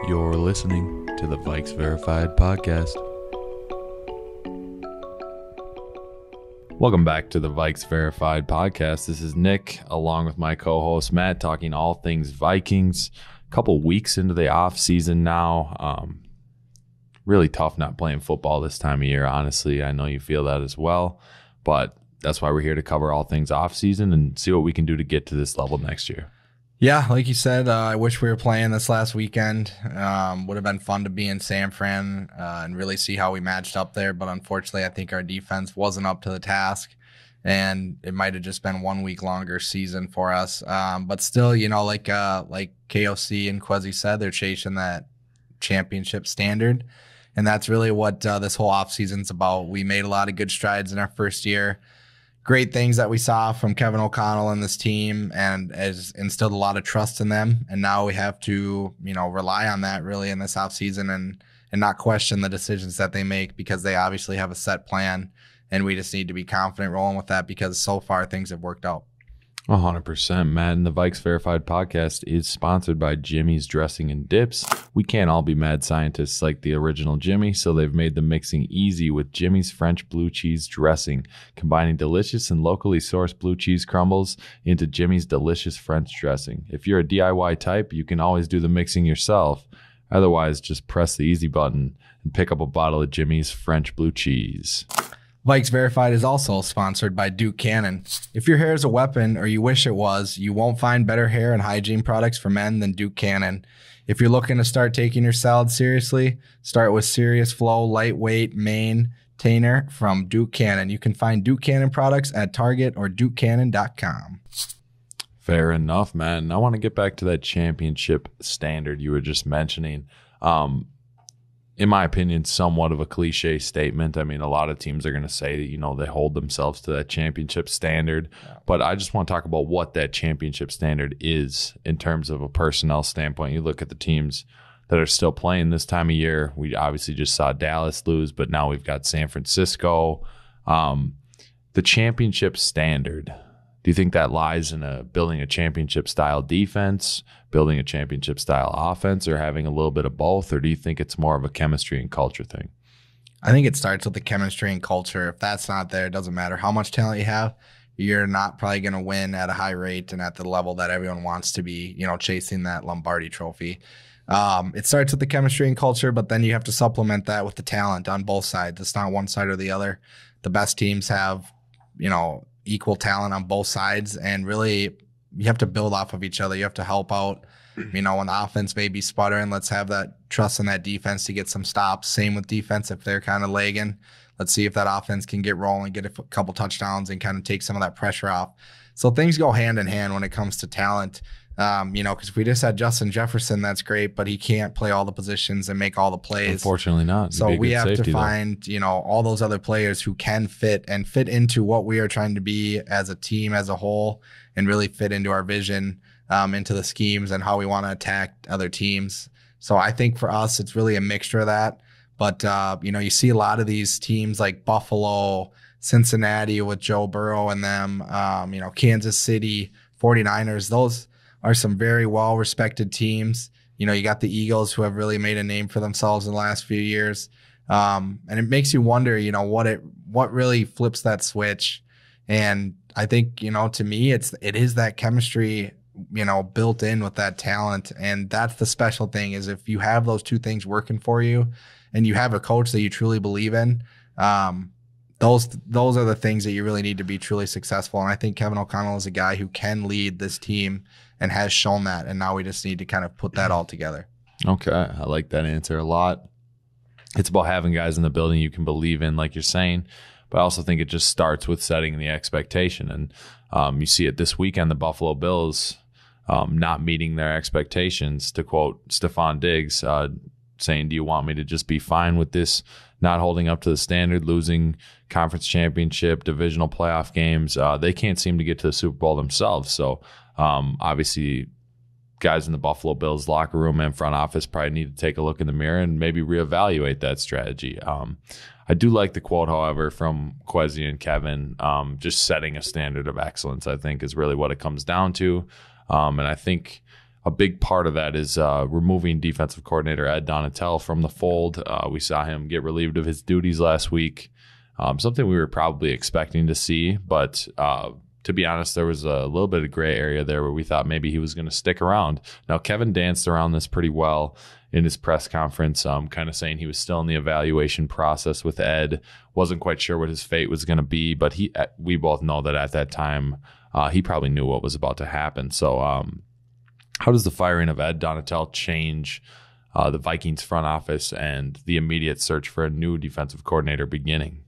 You're listening to the VikesVerified podcast. Welcome back to the VikesVerified podcast. This is Nick, along with my co-host Matt, talking all things Vikings. A couple weeks into the offseason now. Really tough not playing football this time of year, honestly. I know you feel that as well, but that's why we're here to cover all things offseason and see what we can do to get to this level next year. Yeah, like you said, I wish we were playing this last weekend. Would have been fun to be in San Fran and really see how we matched up there. But unfortunately, I think our defense wasn't up to the task, and it might have just been 1 week longer season for us. But still, like KOC and Quezzy said, they're chasing that championship standard, and that's really what this whole offseason's about. We made a lot of good strides in our first year. Great things that we saw from Kevin O'Connell and this team, and has instilled a lot of trust in them. And now we have to, rely on that really in this offseason and not question the decisions that they make, because they obviously have a set plan, and we just need to be confident rolling with that because so far things have worked out. 100%, Matt. And the VikesVerified podcast is sponsored by Jimmy's Dressing and Dips. We can't all be mad scientists like the original Jimmy, so they've made the mixing easy with Jimmy's French blue cheese dressing, combining delicious and locally sourced blue cheese crumbles into Jimmy's delicious French dressing. If you're a DIY type, you can always do the mixing yourself. Otherwise, just press the easy button and pick up a bottle of Jimmy's French blue cheese. Vikes Verified is also sponsored by Duke Cannon. If your hair is a weapon or you wish it was, you won't find better hair and hygiene products for men than Duke Cannon. If you're looking to start taking your salad seriously, start with Serious Flow Lightweight Maintainer from Duke Cannon. You can find Duke Cannon products at Target or DukeCannon.com. Fair enough, man. I want to get back to that championship standard you were just mentioning. In my opinion, somewhat of a cliche statement. I mean, a lot of teams are going to say that, they hold themselves to that championship standard. But I just want to talk about what that championship standard is in terms of a personnel standpoint. You look at the teams that are still playing this time of year. We obviously just saw Dallas lose, but now we've got San Francisco. The championship standard, do you think that lies in building a championship-style defense, building a championship-style offense, or having a little bit of both? Or do you think it's more of a chemistry and culture thing? I think it starts with the chemistry and culture. If that's not there, it doesn't matter how much talent you have. You're not probably going to win at a high rate and at the level that everyone wants to be, chasing that Lombardi trophy. It starts with the chemistry and culture, but then you have to supplement that with the talent on both sides. It's not one side or the other. The best teams have, equal talent on both sides, and really you have to build off of each other. You have to help out, when the offense may be sputtering, let's have that trust in that defense to get some stops. Same with defense. If they're kind of lagging, let's see if that offense can get rolling, get a couple touchdowns and kind of take some of that pressure off. So things go hand in hand when it comes to talent. Because if we just had Justin Jefferson, that's great, but he can't play all the positions and make all the plays. Unfortunately not. So we have to find, all those other players who can fit into what we are trying to be as a team as a whole, and really fit into our vision, into the schemes and how we want to attack other teams. So I think for us, it's really a mixture of that. But, you see a lot of these teams like Buffalo, Cincinnati with Joe Burrow and them, Kansas City, 49ers, those are some very well-respected teams. You got the Eagles, who have really made a name for themselves in the last few years. And it makes you wonder, what really flips that switch. And I think, to me, it is that chemistry, built in with that talent. And that's the special thing, is if you have those two things working for you and you have a coach that you truly believe in, those are the things that you really need to be truly successful. And I think Kevin O'Connell is a guy who can lead this team and has shown that. And now we just need to kind of put that all together. Okay. I like that answer a lot. It's about having guys in the building you can believe in, like you're saying. But I also think it just starts with setting the expectation. And you see it this weekend, the Buffalo Bills not meeting their expectations, to quote Stephon Diggs, saying, do you want me to just be fine with this not holding up to the standard, losing conference championship, divisional playoff games? They can't seem to get to the Super Bowl themselves. So obviously guys in the Buffalo Bills locker room and front office probably need to take a look in the mirror and maybe reevaluate that strategy. I do like the quote, however, from Quezzy and Kevin, just setting a standard of excellence, I think, is really what it comes down to. And I think a big part of that is removing defensive coordinator Ed Donatel from the fold. We saw him get relieved of his duties last week, something we were probably expecting to see. But to be honest, there was a little bit of gray area there where we thought maybe he was going to stick around. Now, Kevin danced around this pretty well in his press conference, kind of saying he was still in the evaluation process with Ed, wasn't quite sure what his fate was going to be. But we both know that at that time, he probably knew what was about to happen. So, how does the firing of Ed Donatel change the Vikings front office and the immediate search for a new defensive coordinator beginning?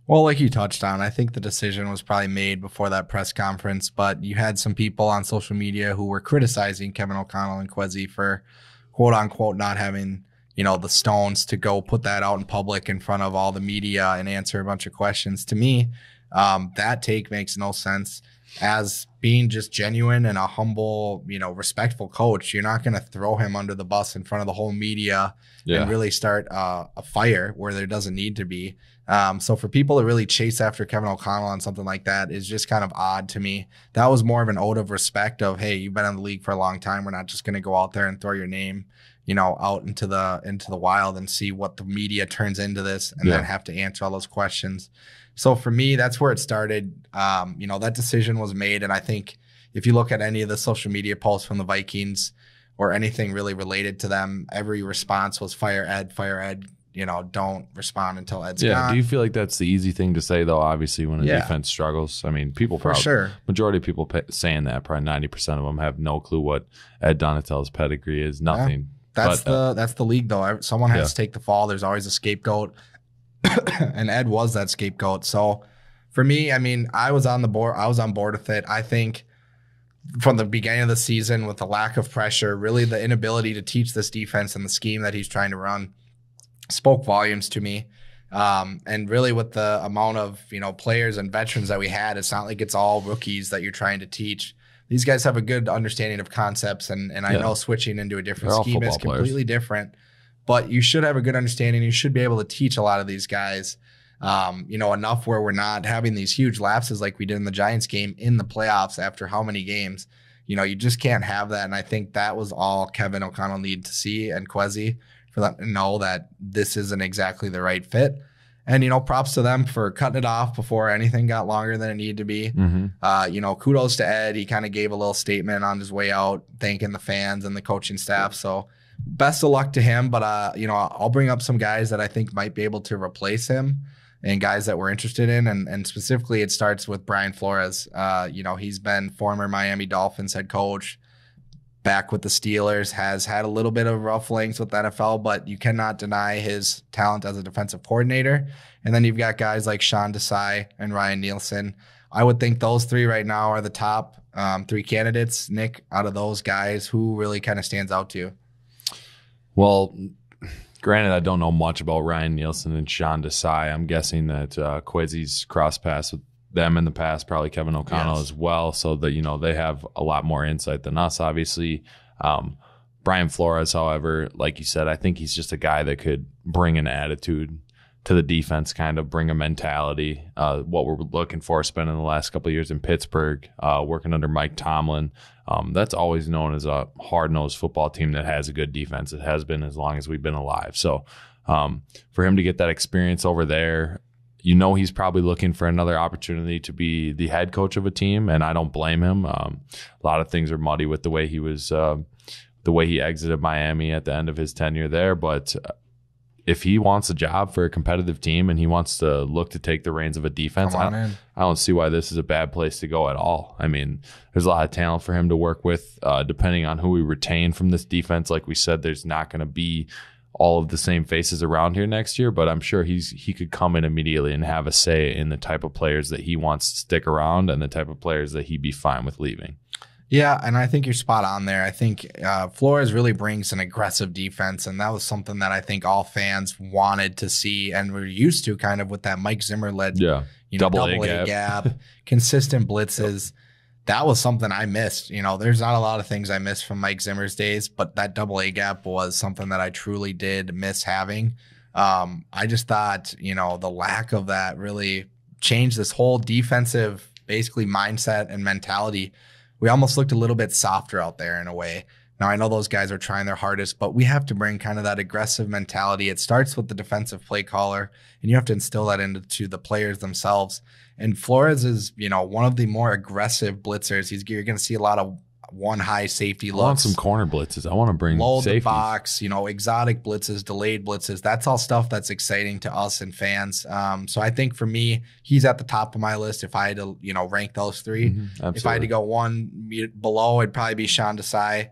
Well, like you touched on, I think the decision was probably made before that press conference, but you had some people on social media who were criticizing Kevin O'Connell and Kwesi for quote unquote not having, the stones to go put that out in public in front of all the media and answer a bunch of questions. To me, that take makes no sense. As being just genuine and a humble, respectful coach, you're not going to throw him under the bus in front of the whole media and really start a fire where there doesn't need to be. So for people to really chase after Kevin O'Connell on something like that is just kind of odd to me. That was more of an ode of respect of, hey, you've been in the league for a long time. We're not just going to go out there and throw your name, out into the wild and see what the media turns into this and then have to answer all those questions. So for me, that's where it started. That decision was made. And I think if you look at any of the social media posts from the Vikings or anything really related to them, every response was fire Ed, don't respond until Ed's gone. Do you feel like that's the easy thing to say, though, obviously, when a defense struggles? I mean, people probably, majority of people saying that, probably 90% of them have no clue what Ed Donatel's pedigree is, nothing. That's the league, though. Someone has to take the fall. There's always a scapegoat. And Ed was that scapegoat. So for me, I was on board with it. I think from the beginning of the season, with the lack of pressure, really the inability to teach this defense and the scheme that he's trying to run spoke volumes to me. And really with the amount of, players and veterans that we had, it's not like it's all rookies that you're trying to teach. These guys have a good understanding of concepts. And I know switching into a different scheme is completely different. But you should have a good understanding. You should be able to teach a lot of these guys, enough where we're not having these huge lapses like we did in the Giants game in the playoffs after how many games. You just can't have that. And I think that was all Kevin O'Connell needed to see and Kwesi for them to know that this isn't exactly the right fit. And, props to them for cutting it off before anything got longer than it needed to be. Kudos to Ed. He kind of gave a little statement on his way out, thanking the fans and the coaching staff. So best of luck to him. But, I'll bring up some guys that I think might be able to replace him and guys that we're interested in. And specifically, it starts with Brian Flores. He's been former Miami Dolphins head coach, back with the Steelers, has had a little bit of rufflings with the NFL, but you cannot deny his talent as a defensive coordinator. And then you've got guys like Sean Desai and Ryan Nielsen. I would think those three right now are the top three candidates. Nick, out of those guys, who really kind of stands out to you? Well, granted, I don't know much about Ryan Nielsen and Sean Desai. I'm guessing that Kwesi's cross paths with them in the past, probably Kevin O'Connell as well, so that they have a lot more insight than us, obviously. Brian Flores, however, like you said, I think he's just a guy that could bring an attitude to the defense, kind of bring a mentality, what we're looking for, spending the last couple of years in Pittsburgh, working under Mike Tomlin. That's always known as a hard-nosed football team that has a good defense. It has been as long as we've been alive. So for him to get that experience over there, he's probably looking for another opportunity to be the head coach of a team, and I don't blame him. A lot of things are muddy with the way he exited Miami at the end of his tenure there, but if he wants a job for a competitive team and he wants to look to take the reins of a defense, I don't see why this is a bad place to go at all. I mean, there's a lot of talent for him to work with, depending on who we retain from this defense. Like we said, there's not going to be all of the same faces around here next year, but I'm sure he could come in immediately and have a say in the type of players that he wants to stick around and the type of players that he'd be fine with leaving. Yeah, and I think you're spot on there. I think Flores really brings an aggressive defense, and that was something that I think all fans wanted to see and were used to kind of with that Mike Zimmer-led double A gap, consistent blitzes. That was something I missed. There's not a lot of things I missed from Mike Zimmer's days, but that double A gap was something that I truly did miss having. I just thought, the lack of that really changed this whole defensive, basically mindset and mentality. We almost looked a little bit softer out there in a way. Now, I know those guys are trying their hardest, but we have to bring kind of that aggressive mentality. It starts with the defensive play caller, and you have to instill that into the players themselves. And Flores is, one of the more aggressive blitzers. You're going to see a lot of one high safety looks. I want some corner blitzes. I want to bring load safeties. The box, exotic blitzes, delayed blitzes. That's all stuff that's exciting to us and fans. So I think for me, he's at the top of my list. If I had to, rank those three, if I had to go one below, it'd probably be Sean Desai,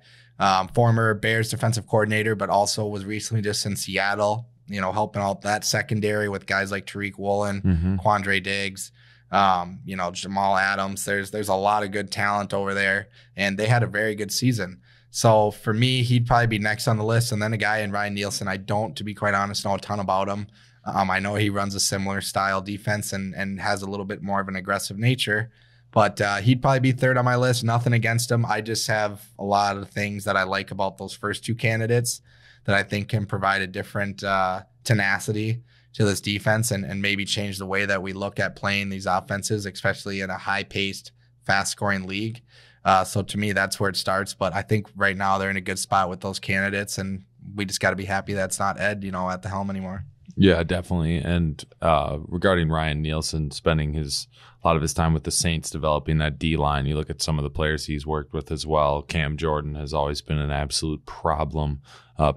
former Bears defensive coordinator, but also was recently just in Seattle, helping out that secondary with guys like Tariq Woolen, Quandre Diggs. Jamal Adams. There's a lot of good talent over there, and they had a very good season. So for me, he'd probably be next on the list. And then a guy in Ryan Nielsen, I don't, to be quite honest, know a ton about him. I know he runs a similar style defense and has a little bit more of an aggressive nature, but he'd probably be third on my list. Nothing against him. I just have a lot of things that I like about those first two candidates that I think can provide a different tenacity to this defense and maybe change the way that we look at playing these offenses, especially in a high-paced, fast-scoring league. So to me, that's where it starts. But I think right now they're in a good spot with those candidates, and we just got to be happy that's not Ed, at the helm anymore. Yeah, definitely. And regarding Ryan Nielsen spending a lot of his time with the Saints developing that D-line, you look at some of the players he's worked with as well. Cam Jordan has always been an absolute problem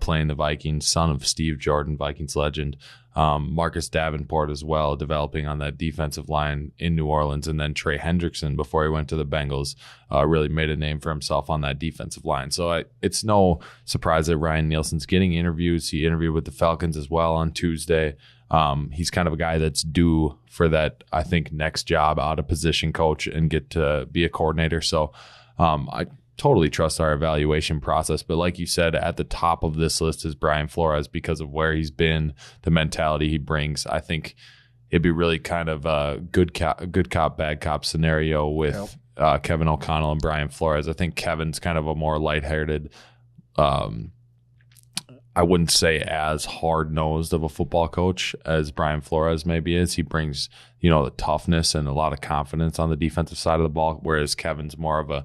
playing the Vikings, son of Steve Jordan, Vikings legend. Marcus Davenport as well, developing on that defensive line in New Orleans. And then Trey Hendrickson, before he went to the Bengals, really made a name for himself on that defensive line. So it's no surprise that Ryan Nielsen's getting interviews. He interviewed with the Falcons as well on Tuesday. He's kind of a guy that's due for that, I think, next job out of position coach and get to be a coordinator. So I totally trust our evaluation process. But like you said, at the top of this list is Brian Flores because of where he's been, the mentality he brings. I think it'd be really kind of a good cop, bad cop scenario with Kevin O'Connell and Brian Flores. I think Kevin's kind of a more lighthearted, I wouldn't say as hard-nosed of a football coach as Brian Flores maybe is. He brings, the toughness and a lot of confidence on the defensive side of the ball, whereas Kevin's more of a,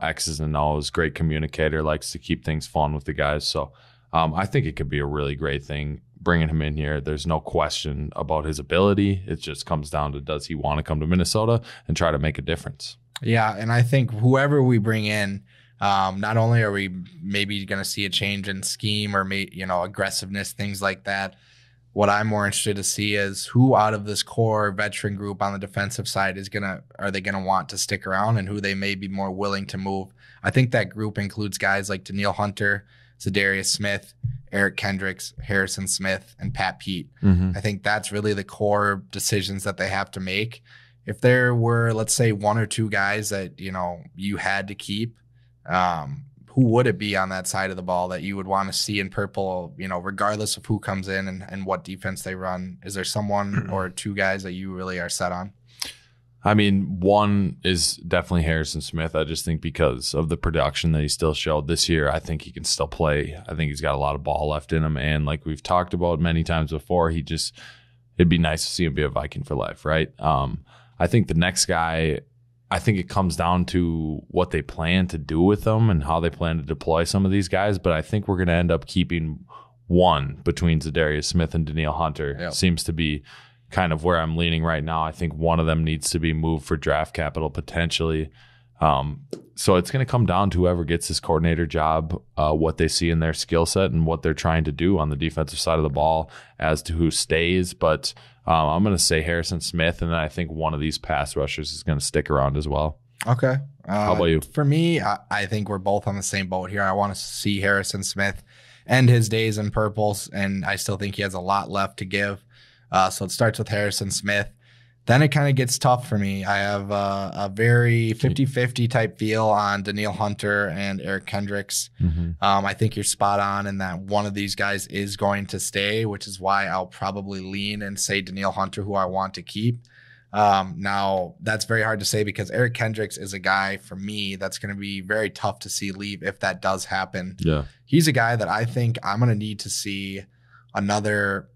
X's and O's, great communicator, likes to keep things fun with the guys. So I think it could be a really great thing bringing him in here. There's no question about his ability. It just comes down to, does he want to come to Minnesota and try to make a difference? Yeah, and I think whoever we bring in, not only are we maybe going to see a change in scheme or aggressiveness, things like that. What I'm more interested to see is who out of this core veteran group on the defensive side are they gonna want to stick around, and who they may be more willing to move. I think that group includes guys like Danielle Hunter, Zadarius Smith, Eric Kendricks, Harrison Smith, and Pat Pete. I think that's really the core decisions that they have to make. If there were, let's say, one or two guys that you had to keep, who would it be on that side of the ball that you would want to see in purple, regardless of who comes in and what defense they run? Is there someone or two guys that you really are set on? I mean, one is definitely Harrison Smith. I just think because of the production that he still showed this year, I think he can still play. I think he's got a lot of ball left in him. And like we've talked about many times before, it'd be nice to see him be a Viking for life, right? I think the next guy, I think it comes down to what they plan to do with them and how they plan to deploy some of these guys. But I think we're going to end up keeping one between Zadarius Smith and Danielle Hunter. Yep. Seems to be kind of where I'm leaning right now. I think one of them needs to be moved for draft capital potentially. So it's going to come down to whoever gets this coordinator job, what they see in their skill set and what they're trying to do on the defensive side of the ball as to who stays. But I'm going to say Harrison Smith, and then I think one of these pass rushers is going to stick around as well. Okay. How about you? For me, I think we're both on the same boat here. I want to see Harrison Smith end his days in purples, and I still think he has a lot left to give. So it starts with Harrison Smith. Then it kind of gets tough for me. I have a very 50-50 type feel on Danielle Hunter and Eric Kendricks. I think you're spot on in that one of these guys is going to stay, which is why I'll probably lean and say Danielle Hunter, who I want to keep. Now, that's very hard to say because Eric Kendricks is a guy, for me, that's going to be very tough to see leave if that does happen. Yeah, he's a guy that I think I'm going to need to see another.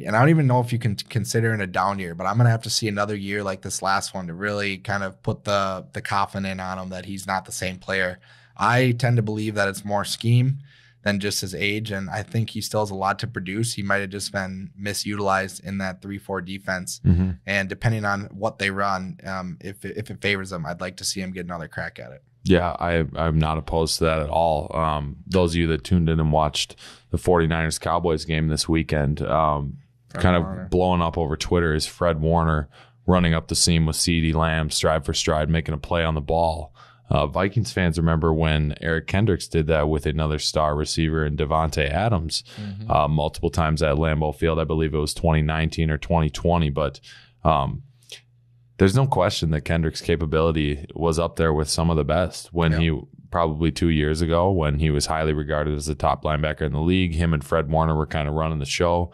And I don't even know if you can consider it a down year, but I'm going to have to see another year like this last one to really kind of put the coffin in on him that he's not the same player. I tend to believe that it's more scheme than just his age, and I think he still has a lot to produce. He might have just been misutilized in that 3-4 defense, and depending on what they run, if it favors them, I'd like to see him get another crack at it. Yeah, I'm not opposed to that at all. Those of you that tuned in and watched the 49ers-Cowboys game this weekend, kind of blowing up over Twitter is Fred Warner running up the seam with CeeDee Lamb, stride for stride, making a play on the ball. Vikings fans remember when Eric Kendricks did that with another star receiver in Devontae Adams multiple times at Lambeau Field. I believe it was 2019 or 2020, but there's no question that Kendrick's capability was up there with some of the best when he probably 2 years ago when he was highly regarded as the top linebacker in the league. Him and Fred Warner were kind of running the show.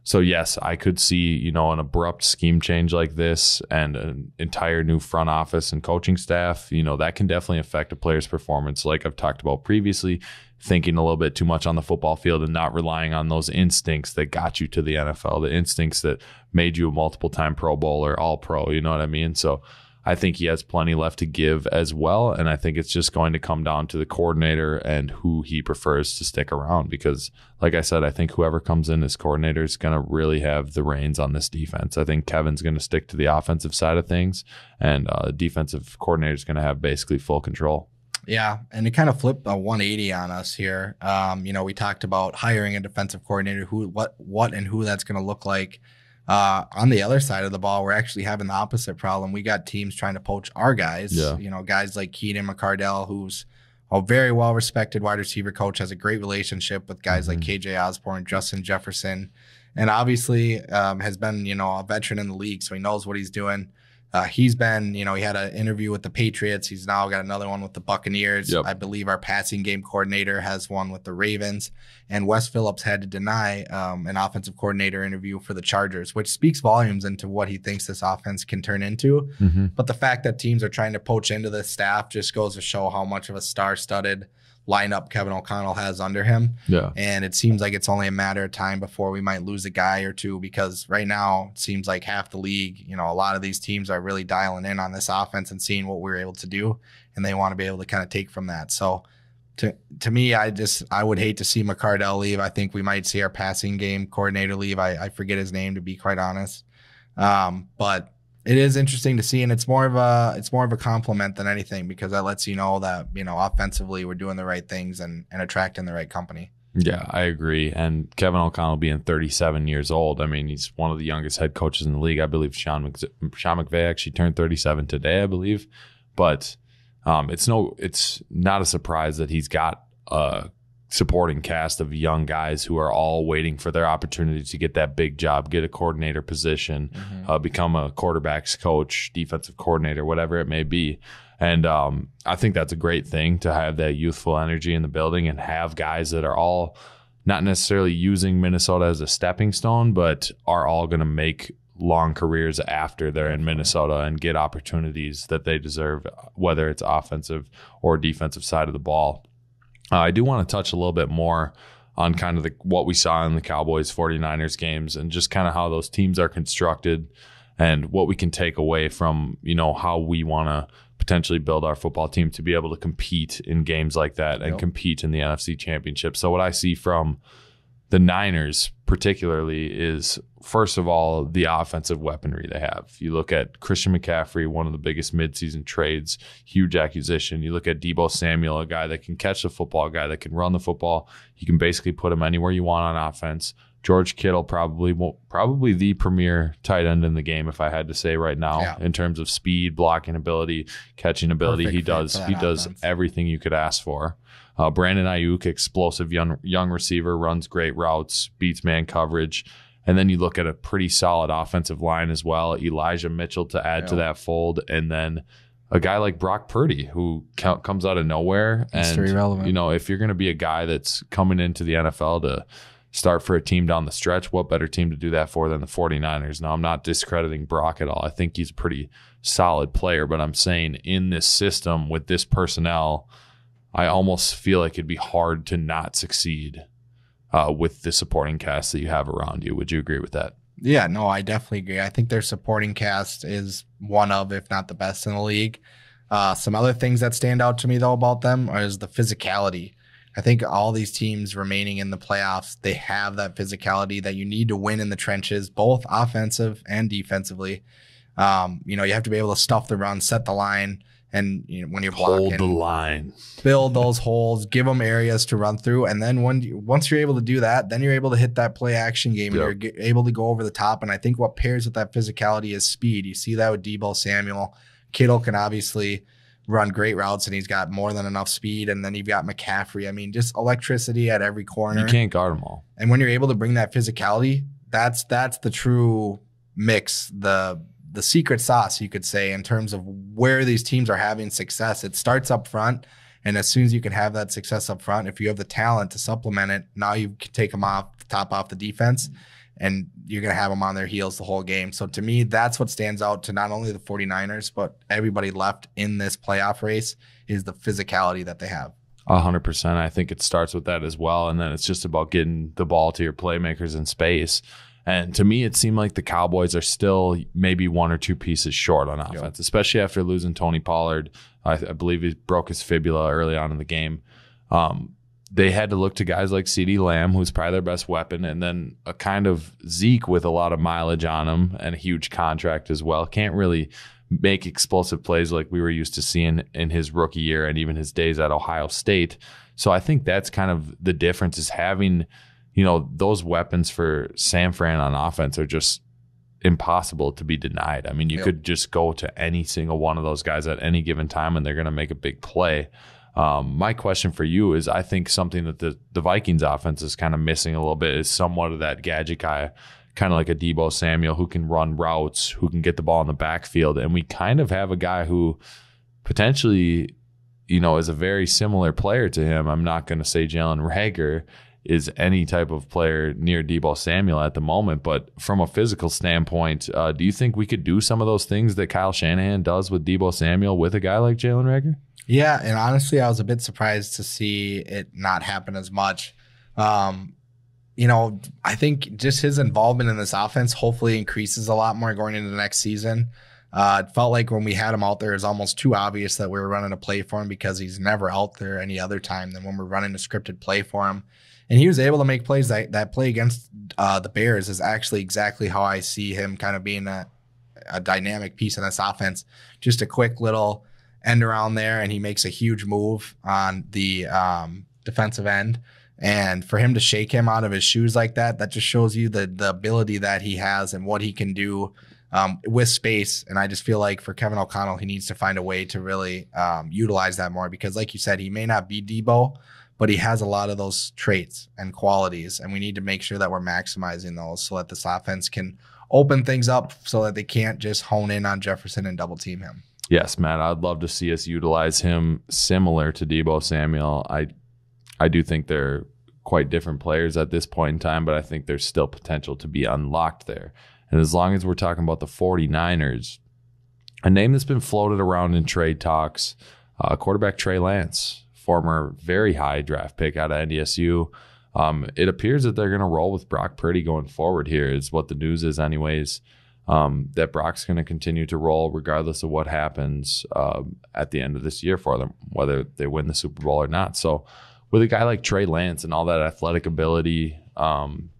So yes, I could see, an abrupt scheme change like this and an entire new front office and coaching staff, that can definitely affect a player's performance. Like I've talked about previously, thinking a little bit too much on the football field and not relying on those instincts that got you to the NFL, the instincts that made you a multiple-time Pro Bowler, All-Pro, you know what I mean? So I think he has plenty left to give as well, and I think it's just going to come down to the coordinator and who he prefers to stick around because, like I said, I think whoever comes in as coordinator is going to really have the reins on this defense. I think Kevin's going to stick to the offensive side of things, and defensive coordinator is going to have basically full control. Yeah, and to kind of flip a 180 on us here, we talked about hiring a defensive coordinator, what and who that's going to look like. On the other side of the ball, we're actually having the opposite problem. We got teams trying to poach our guys. Guys like Keenan McCardell, who's a very well-respected wide receiver coach, has a great relationship with guys like KJ Osborne, Justin Jefferson, and obviously has been, a veteran in the league, so he knows what he's doing. He's been, he had an interview with the Patriots. He's now got another one with the Buccaneers. Yep. I believe our passing game coordinator has one with the Ravens. And Wes Phillips had to deny an offensive coordinator interview for the Chargers, which speaks volumes into what he thinks this offense can turn into. But the fact that teams are trying to poach into this staff just goes to show how much of a star-studded lineup Kevin O'Connell has under him. Yeah. And it seems like it's only a matter of time before we might lose a guy or two because right now it seems like half the league, a lot of these teams are really dialing in on this offense and seeing what we're able to do, and they want to be able to kind of take from that. So to me, I would hate to see McCardell leave. I think we might see our passing game coordinator leave. I forget his name, to be quite honest. But it is interesting to see, and it's more of a compliment than anything because that lets you know that offensively we're doing the right things and attracting the right company. Yeah, I agree. And Kevin O'Connell being 37 years old, I mean, he's one of the youngest head coaches in the league. I believe Sean McVay actually turned 37 today, I believe. But it's not a surprise that he's got a supporting cast of young guys who are all waiting for their opportunity to get that big job, get a coordinator position, become a quarterback's coach, defensive coordinator, whatever it may be. And I think that's a great thing to have that youthful energy in the building and have guys that are all not necessarily using Minnesota as a stepping stone, but are all going to make long careers after they're in Minnesota and get opportunities that they deserve, whether it's offensive or defensive side of the ball. I do want to touch a little bit more on kind of what we saw in the Cowboys 49ers games and just kind of how those teams are constructed and what we can take away from, how we want to potentially build our football team to be able to compete in games like that and compete in the NFC Championship. So what I see from the Niners particularly is, first of all, the offensive weaponry they have. You look at Christian McCaffrey, one of the biggest midseason trades, huge acquisition. You look at Deebo Samuel, a guy that can catch the football, a guy that can run the football. You can basically put him anywhere you want on offense. George Kittle, probably the premier tight end in the game, if I had to say right now, in terms of speed, blocking ability, catching ability. He does everything you could ask for. Brandon Ayuk, explosive young receiver, runs great routes, beats man coverage. And then you look at a pretty solid offensive line as well. Elijah Mitchell to add to that fold. And then a guy like Brock Purdy who comes out of nowhere. History relevant. If you're going to be a guy that's coming into the NFL to start for a team down the stretch, what better team to do that for than the 49ers? Now, I'm not discrediting Brock at all. I think he's a pretty solid player. But I'm saying in this system with this personnel, I almost feel like it'd be hard to not succeed with the supporting cast that you have around you. Would you agree with that? Yeah, no, I definitely agree. I think their supporting cast is one of, if not the best in the league. Some other things that stand out to me, though, about them is the physicality. I think all these teams remaining in the playoffs, they have that physicality that you need to win in the trenches, both offensive and defensively. You have to be able to stuff the run, set the line, and when you're blocking, hold the line, build those holes, give them areas to run through, and then once you're able to do that, then you're able to hit that play action game, and you're able to go over the top. And I think what pairs with that physicality is speed. You see that with Deebo Samuel. Kittle can obviously run great routes, and he's got more than enough speed. And then you've got McCaffrey. I mean, just electricity at every corner. You can't guard them all. And when you're able to bring that physicality, that's the true mix, the secret sauce, you could say, in terms of where these teams are having success. It starts up front, and as soon as you can have that success up front, if you have the talent to supplement it, now you can take them off the defense, and you're going to have them on their heels the whole game. So to me, that's what stands out to not only the 49ers, but everybody left in this playoff race is the physicality that they have. 100%. I think it starts with that as well. And then it's just about getting the ball to your playmakers in space. And to me, it seemed like the Cowboys are still maybe one or two pieces short on offense, especially after losing Tony Pollard. I believe he broke his fibula early on in the game. They had to look to guys like CeeDee Lamb, who's probably their best weapon, and then a kind of Zeke with a lot of mileage on him and a huge contract as well. Can't really make explosive plays like we were used to seeing in his rookie year and even his days at Ohio State. So I think that's kind of the difference, is having, those weapons for San Fran on offense are just impossible to be denied. I mean, you could just go to any single one of those guys at any given time, and they're going to make a big play. My question for you is, I think something that the Vikings offense is kind of missing a little bit is somewhat of that gadget guy, kind of like a Deebo Samuel, who can run routes, who can get the ball in the backfield. And we kind of have a guy who potentially, is a very similar player to him. I'm not going to say Jalen Reagor is any type of player near Deebo Samuel at the moment, but from a physical standpoint, do you think we could do some of those things that Kyle Shanahan does with Deebo Samuel with a guy like Jalen Reagor? Yeah, and honestly, I was a bit surprised to see it not happen as much. I think just his involvement in this offense hopefully increases a lot more going into the next season. It felt like when we had him out there, it was almost too obvious that we were running a play for him, because he's never out there any other time than when we're running a scripted play for him. And he was able to make plays. That play against the Bears is actually exactly how I see him kind of being a dynamic piece in this offense. Just a quick little end around there, and he makes a huge move on the defensive end. And for him to shake him out of his shoes like that, that just shows you the ability that he has and what he can do with space. And I just feel like for Kevin O'Connell, he needs to find a way to really utilize that more, because like you said, he may not be Deebo, but he has a lot of those traits and qualities, and we need to make sure that we're maximizing those so that this offense can open things up so that they can't just hone in on Jefferson and double team him. Yes, Matt, I'd love to see us utilize him similar to Deebo Samuel. I do think they're quite different players at this point in time, but I think there's still potential to be unlocked there. And as long as we're talking about the 49ers, a name that's been floated around in trade talks, quarterback Trey Lance, former very high draft pick out of NDSU. It appears that they're going to roll with Brock Purdy going forward here, is what the news is anyways. That Brock's going to continue to roll regardless of what happens at the end of this year for them, whether they win the Super Bowl or not. So with a guy like Trey Lance and all that athletic ability,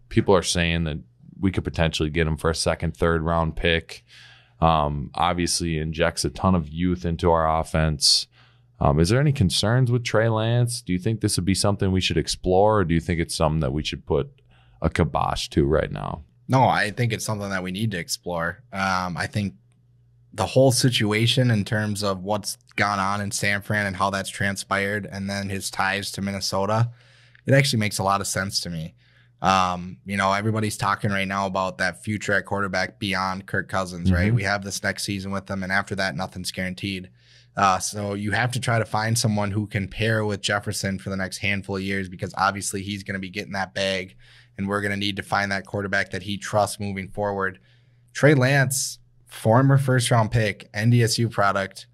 people are saying that we could potentially get him for a second, third round pick. Obviously injects a ton of youth into our offense. Is there any concerns with Trey Lance? Do you think this would be something we should explore, or do you think it's something that we should put a kibosh to right now? No, I think it's something that we need to explore. I think the whole situation in terms of what's gone on in San Fran and how that's transpired, and then his ties to Minnesota, it actually makes a lot of sense to me. Everybody's talking right now about that future at quarterback beyond Kirk Cousins, right? We have this next season with them, and after that, nothing's guaranteed. So you have to try to find someone who can pair with Jefferson for the next handful of years, because obviously he's going to be getting that bag, and we're going to need to find that quarterback that he trusts moving forward. Trey Lance, former first-round pick, NDSU product,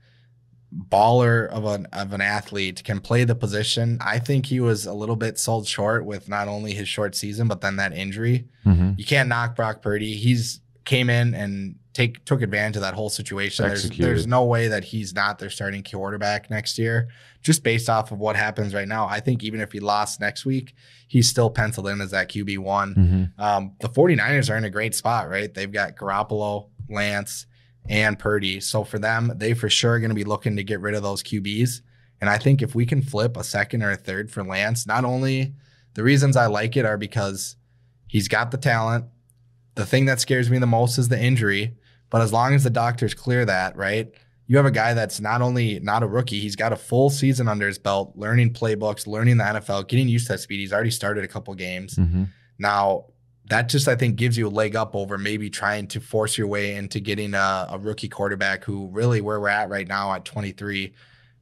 baller of an athlete, can play the position. I think he was a little bit sold short with not only his short season, but then that injury. You can't knock Brock Purdy. He's came in and took advantage of that whole situation. There's no way that he's not their starting quarterback next year, just based off of what happens right now. I think even if he lost next week, he's still penciled in as that QB1. The 49ers are in a great spot, right? They've got Garoppolo, Lance, and Purdy. So for them, they for sure are going to be looking to get rid of those QBs. And I think if we can flip a second or a third for Lance, not only the reasons I like it are because he's got the talent. The thing that scares me the most is the injury. But as long as the doctors clear that, right, you have a guy that's not only not a rookie, he's got a full season under his belt, learning playbooks, learning the NFL, getting used to that speed. He's already started a couple games. Now, that just, I think, gives you a leg up over maybe trying to force your way into getting a rookie quarterback who really where we're at right now at 23,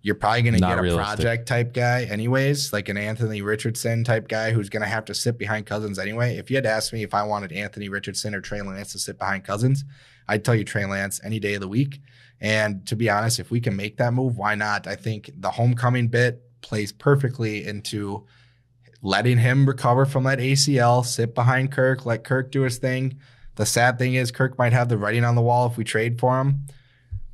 you're probably going to get a project type guy anyways, like an Anthony Richardson type guy who's going to have to sit behind Cousins anyway. If you had asked me if I wanted Anthony Richardson or Trey Lance to sit behind Cousins, I'd tell you Trey Lance any day of the week. And to be honest, if we can make that move, why not? I think the homecoming bit plays perfectly into letting him recover from that ACL, sit behind Kirk, let Kirk do his thing. The sad thing is Kirk might have the writing on the wall if we trade for him,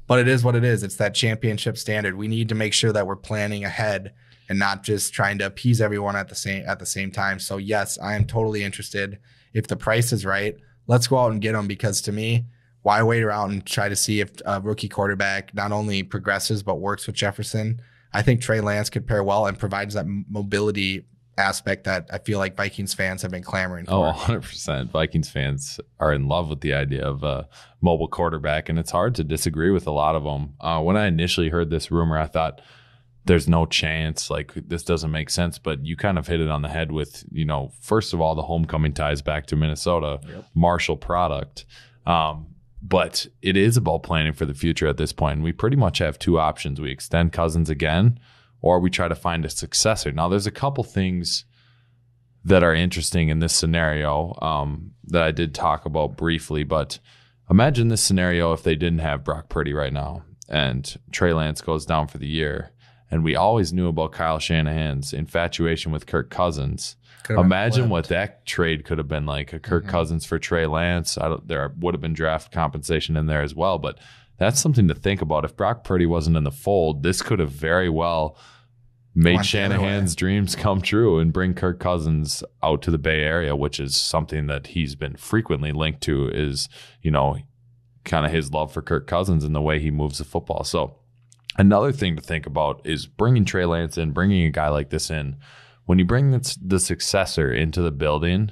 but it is what it is. It's that championship standard. We need to make sure that we're planning ahead and not just trying to appease everyone at the same time. So yes, I am totally interested. If the price is right, let's go out and get him, because to me, why wait around and try to see if a rookie quarterback not only progresses but works with Jefferson? I think Trey Lance could pair well and provides that mobility aspect that I feel like Vikings fans have been clamoring for. Oh, 100%. Vikings fans are in love with the idea of a mobile quarterback, and it's hard to disagree with a lot of them. When I initially heard this rumor, I thought there's no chance, like this doesn't make sense, but you kind of hit it on the head with, first of all, the homecoming ties back to Minnesota, Marshall product. But it is about planning for the future at this point. We pretty much have two options. We extend Cousins again, or we try to find a successor. Now, there's a couple things that are interesting in this scenario that I did talk about briefly, but imagine this scenario if they didn't have Brock Purdy right now and Trey Lance goes down for the year. And we always knew about Kyle Shanahan's infatuation with Kirk Cousins. Imagine what that trade could have been like, a Kirk Cousins for Trey Lance. There would have been draft compensation in there as well, but that's something to think about. If Brock Purdy wasn't in the fold, this could have very well made Shanahan's dreams come true and bring Kirk Cousins out to the Bay Area, which is something that he's been frequently linked to, is, kind of his love for Kirk Cousins and the way he moves the football. So another thing to think about is bringing Trey Lance in, bringing a guy like this in. When you bring the successor into the building,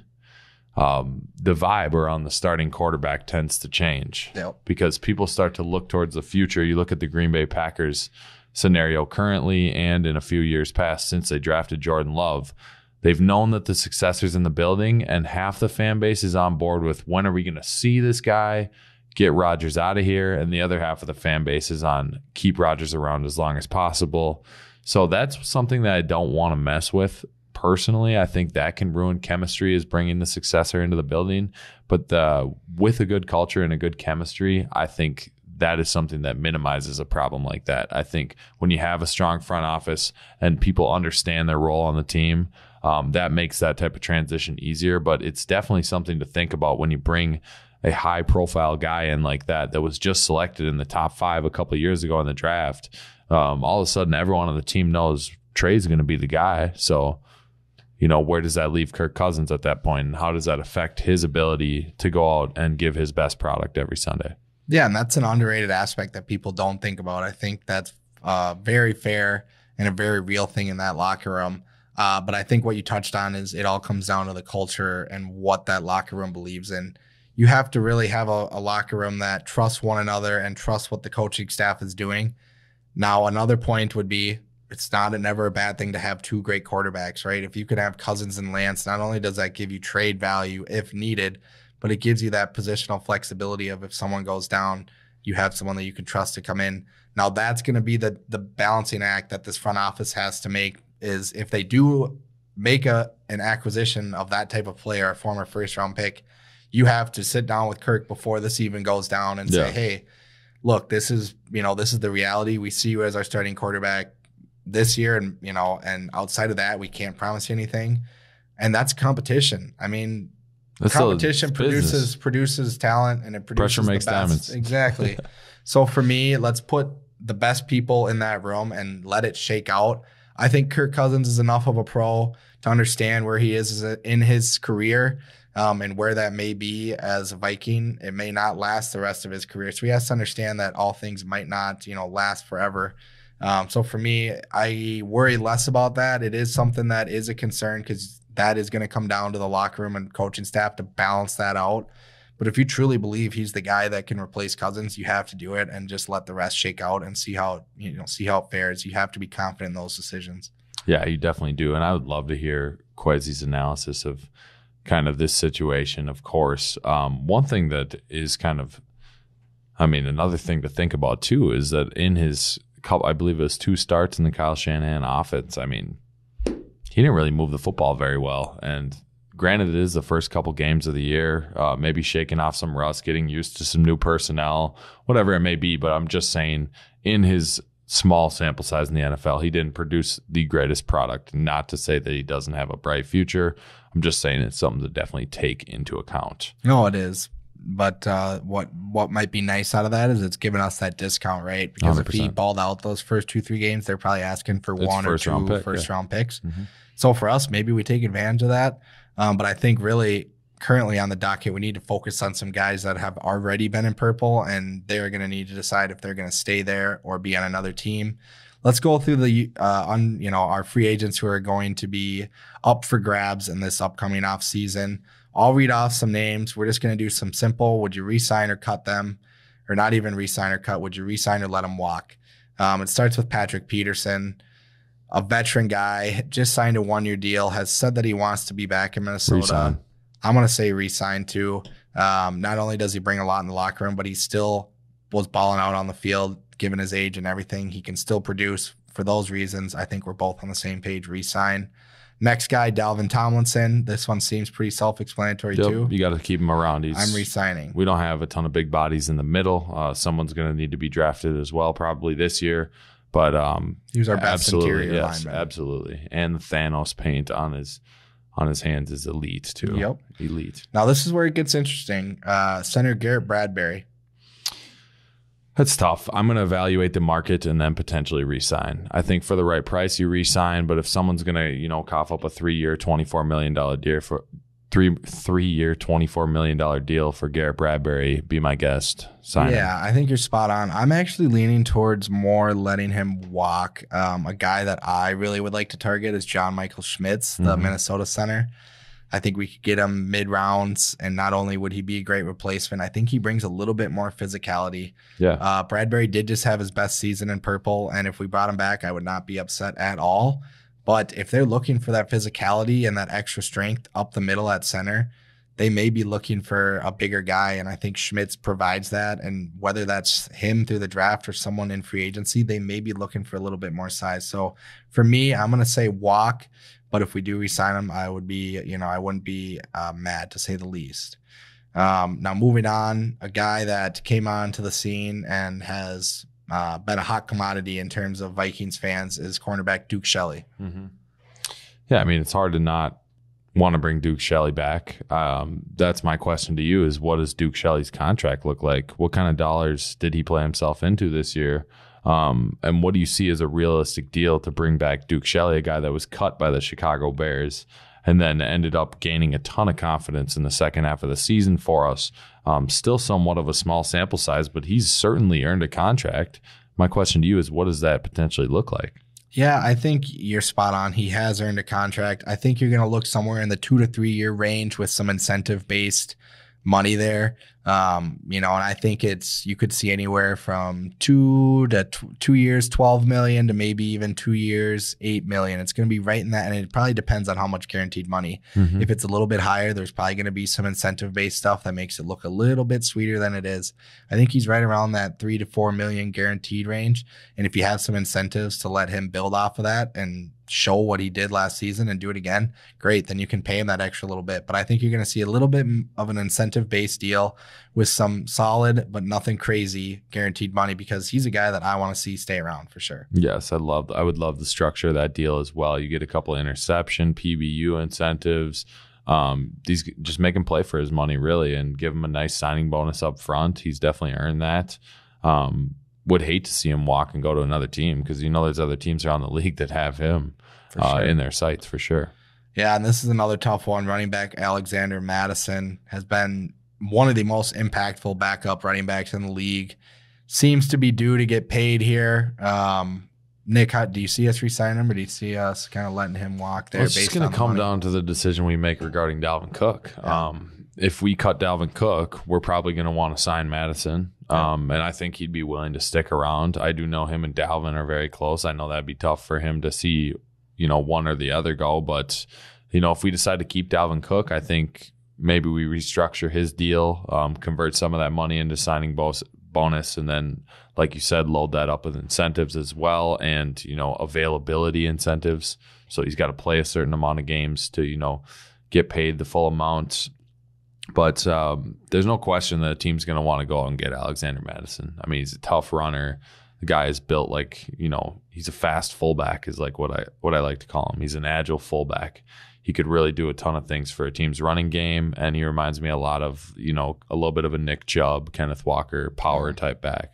the vibe around the starting quarterback tends to change because people start to look towards the future. You look at the Green Bay Packers scenario currently and in a few years past since they drafted Jordan Love. They've known that the successor's in the building, and half the fan base is on board with, when are we going to see this guy? Get Rodgers out of here. And the other half of the fan base is on keep Rodgers around as long as possible. So that's something that I don't want to mess with personally. I think that can ruin chemistry, is bringing the successor into the building. But with a good culture and a good chemistry, I think that is something that minimizes a problem like that. I think when you have a strong front office and people understand their role on the team, that makes that type of transition easier. But it's definitely something to think about when you bring a high-profile guy in like that was just selected in the top 5 a couple of years ago in the draft. All of a sudden, everyone on the team knows Trey's going to be the guy. So, where does that leave Kirk Cousins at that point? And how does that affect his ability to go out and give his best product every Sunday? Yeah, and that's an underrated aspect that people don't think about. I think that's very fair and a very real thing in that locker room. But I think what you touched on is it all comes down to the culture and what that locker room believes in. You have to really have a locker room that trusts one another and trusts what the coaching staff is doing. Now, another point would be, it's never a bad thing to have two great quarterbacks, right? If you could have Cousins and Lance, not only does that give you trade value if needed, but it gives you that positional flexibility of if someone goes down, you have someone that you can trust to come in. Now, that's going to be the balancing act that this front office has to make, is if they do make an acquisition of that type of player, a former first-round pick, you have to sit down with Kirk before this even goes down and say, hey, look, this is the reality. We see you as our starting quarterback this year, and outside of that, we can't promise you anything. And that's competition. I mean, Competition produces talent, and it produces pressure makes the best. Diamonds. Exactly. So for me, let's put the best people in that room and let it shake out. I think Kirk Cousins is enough of a pro to understand where he is in his career, and where that may be as a Viking. It may not last the rest of his career. So he has to understand that all things might not, last forever. So for me, I worry less about that. It is something that is a concern because that is going to come down to the locker room and coaching staff to balance that out. But if you truly believe he's the guy that can replace Cousins, you have to do it and just let the rest shake out and see how it fares. You have to be confident in those decisions. Yeah, you definitely do. And I would love to hear Quezzy's analysis of kind of this situation, of course. One thing that is another thing to think about too is that in his couple, I believe it was 2 starts in the Kyle Shanahan offense, he didn't really move the football very well. And granted, it is the first couple games of the year, maybe shaking off some rust, getting used to some new personnel, whatever it may be. But I'm just saying, in his small sample size in the NFL, he didn't produce the greatest product. Not to say that he doesn't have a bright future. I'm just saying it's something to definitely take into account. No, it is. But what might be nice out of that is it's giving us that discount, right? Because 100%. If he balled out those first 2-3 games, they're probably asking for one or two first-round picks. Mm-hmm. So for us, maybe we take advantage of that. But I think really currently on the docket, we need to focus on some guys that have already been in purple, and they're going to need to decide if they're going to stay there or be on another team. Let's go through the our free agents who are going to be up for grabs in this upcoming offseason. I'll read off some names. We're just going to do some simple. Would you re-sign or cut them? Or not even re-sign or cut. Would you re-sign or let them walk? It starts with Patrick Peterson, a veteran guy, just signed a 1-year deal, has said that he wants to be back in Minnesota. Re-sign. I'm going to say re-sign too. Not only does he bring a lot in the locker room, but he still was balling out on the field, given his age and everything. He can still produce. For those reasons, I think we're both on the same page, re-sign. Next guy, Dalvin Tomlinson. This one seems pretty self-explanatory too. You got to keep him around. I'm re-signing. We don't have a ton of big bodies in the middle. Someone's going to need to be drafted as well, probably this year. But he was our best interior lineman. Absolutely. And the Thanos paint on his hands is elite too. Yep. Elite. Now this is where it gets interesting. Center Garrett Bradbury. That's tough. I'm going to evaluate the market and then potentially re-sign. I think for the right price, you re-sign. But if someone's going to, cough up a 3-year, $24 million deal for 3-year, $24 million deal for Garrett Bradbury, be my guest. Sign him. Yeah, I think you're spot on. I'm actually leaning towards more letting him walk. A guy that I really would like to target is John Michael Schmitz, the Minnesota center. I think we could get him mid-rounds, and not only would he be a great replacement, I think he brings a little bit more physicality. Yeah. Bradbury did just have his best season in purple, and if we brought him back, I would not be upset at all. But if they're looking for that physicality and that extra strength up the middle at center, they may be looking for a bigger guy, and I think Schmitz provides that. And whether that's him through the draft or someone in free agency, they may be looking for a little bit more size. So for me, I'm going to say walk. But if we do re-sign him, I would be, I wouldn't be mad, to say the least. Now moving on, a guy that came onto the scene and has been a hot commodity in terms of Vikings fans is cornerback Duke Shelley. Mm-hmm. Yeah, it's hard to not want to bring Duke Shelley back. That's my question to you: is what does Duke Shelley's contract look like? What kind of dollars did he play himself into this year? And what do you see as a realistic deal to bring back Duke Shelley, a guy that was cut by the Chicago Bears and then ended up gaining a ton of confidence in the second half of the season for us? Still somewhat of a small sample size, but he's certainly earned a contract. My question to you is, what does that potentially look like? Yeah, I think you're spot on. He has earned a contract. I think you're going to look somewhere in the 2 to 3 year range with some incentive-based money there. And I think you could see anywhere from 2 years, $12 million to maybe even 2 years, $8 million. It's going to be right in that. And it probably depends on how much guaranteed money. Mm-hmm. If it's a little bit higher, there's probably going to be some incentive-based stuff that makes it look a little bit sweeter than it is. I think he's right around that 3 to 4 million guaranteed range. And if you have some incentives to let him build off of that and show what he did last season and do it again, great, then you can pay him that extra little bit. But I think you're going to see a little bit of an incentive-based deal with some solid but nothing crazy guaranteed money, because he's a guy that I want to see stay around for sure. Yes, I would love the structure of that deal as well. You get a couple of interception, PBU incentives, These just make him play for his money, really, and give him a nice signing bonus up front. He's definitely earned that. Would hate to see him walk and go to another team because there's other teams around the league that have him in their sights for sure. Yeah, and this is another tough one. Running back Alexander Mattison has been one of the most impactful backup running backs in the league. Seems to be due to get paid here. Nick, do you see us re-signing him, or do you see us kind of letting him walk there? It's just going to come down to the decision we make regarding Dalvin Cook. Yeah. If we cut Dalvin Cook, we're probably going to want to sign Madison. And I think he'd be willing to stick around. I do know him and Dalvin are very close. I know that'd be tough for him to see, one or the other go. But, if we decide to keep Dalvin Cook, I think maybe we restructure his deal, convert some of that money into signing bonus, and then, like you said, load that up with incentives as well and, availability incentives. So he's got to play a certain amount of games to, get paid the full amount. But there's no question that a team's going to want to go out and get Alexander Mattison. I mean, he's a tough runner. The guy is built like, he's a fast fullback is like what I like to call him. He's an agile fullback. He could really do a ton of things for a team's running game, and he reminds me a lot of, a little bit of a Nick Chubb, Kenneth Walker power type back.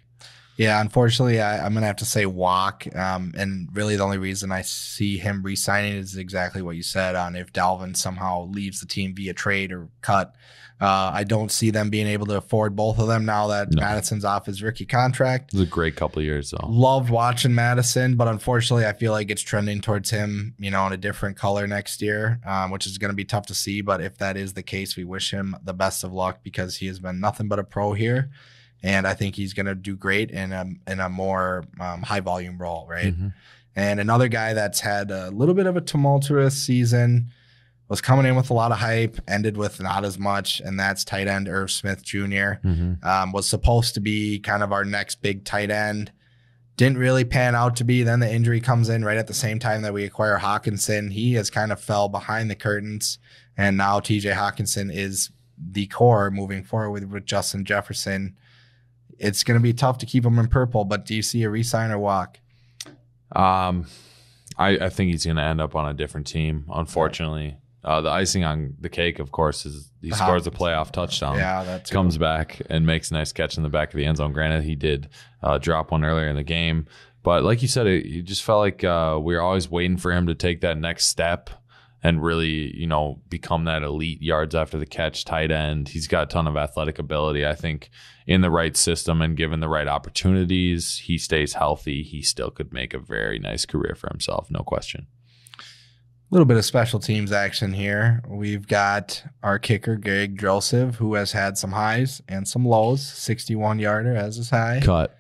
Yeah, unfortunately, I'm going to have to say walk. And really the only reason I see him re-signing is exactly what you said on if Dalvin somehow leaves the team via trade or cut. I don't see them being able to afford both of them now that Madison's off his rookie contract. It was a great couple of years, though. Loved watching Madison, but unfortunately, I feel like it's trending towards him, in a different color next year, which is going to be tough to see. But if that is the case, we wish him the best of luck because he has been nothing but a pro here. And I think he's going to do great in a more high volume role, right? Mm-hmm. And another guy that's had a little bit of a tumultuous season, was coming in with a lot of hype, ended with not as much, and that's tight end Irv Smith Jr. Mm-hmm. Was supposed to be kind of our next big tight end. Didn't really pan out to be. Then the injury comes in right at the same time that we acquire Hawkinson. He has kind of fell behind the curtains, and now TJ Hawkinson is the core moving forward with Justin Jefferson. It's going to be tough to keep him in purple, but do you see a re-sign or walk? I think he's going to end up on a different team, unfortunately. The icing on the cake, of course, is he scores a playoff touchdown. Yeah, that's comes back and makes a nice catch in the back of the end zone. Granted, he did drop one earlier in the game, but like you said, it just felt like we were always waiting for him to take that next step and really, become that elite yards after the catch tight end. He's got a ton of athletic ability. I think in the right system and given the right opportunities, he stays healthy. He still could make a very nice career for himself, no question. A little bit of special teams action here. We've got our kicker, Greg Joseph, who has had some highs and some lows. 61-yarder as his high. Cut.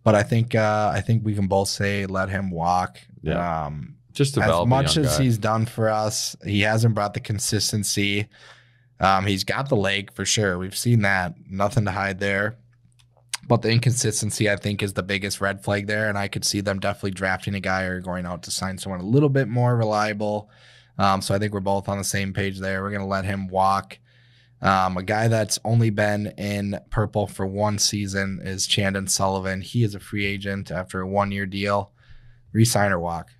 But I think we can both say let him walk. Yeah. Just as much as he's done for us, he hasn't brought the consistency. He's got the leg for sure. We've seen that. Nothing to hide there. But the inconsistency, I think, is the biggest red flag there, and I could see them definitely drafting a guy or going out to sign someone a little bit more reliable. So I think we're both on the same page there. We're going to let him walk. A guy that's only been in purple for one season is Chandon Sullivan. He is a free agent after a one-year deal. Resign or walk?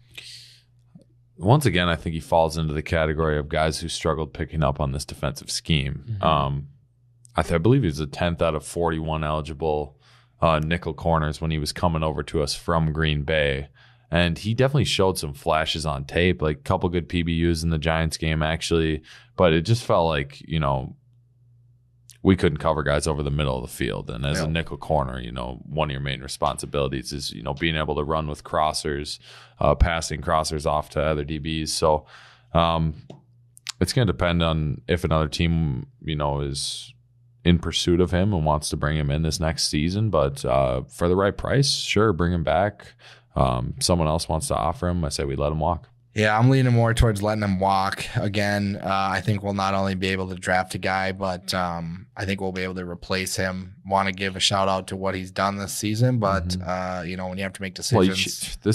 Once again, I think he falls into the category of guys who struggled picking up on this defensive scheme. Mm-hmm. I believe he was a 10th out of 41 eligible nickel corners when he was coming over to us from Green Bay. And he definitely showed some flashes on tape, like a couple good PBUs in the Giants game, actually. But it just felt like, we couldn't cover guys over the middle of the field. And as a nickel corner, one of your main responsibilities is, being able to run with crossers, passing crossers off to other DBs. So it's going to depend on if another team, is in pursuit of him and wants to bring him in this next season. But for the right price, sure, bring him back. Someone else wants to offer him, I say we let him walk. Yeah, I'm leaning more towards letting him walk. Again, I think we'll not only be able to draft a guy, but I think we'll be able to replace him. Want to give a shout out to what he's done this season, but when you have to make decisions.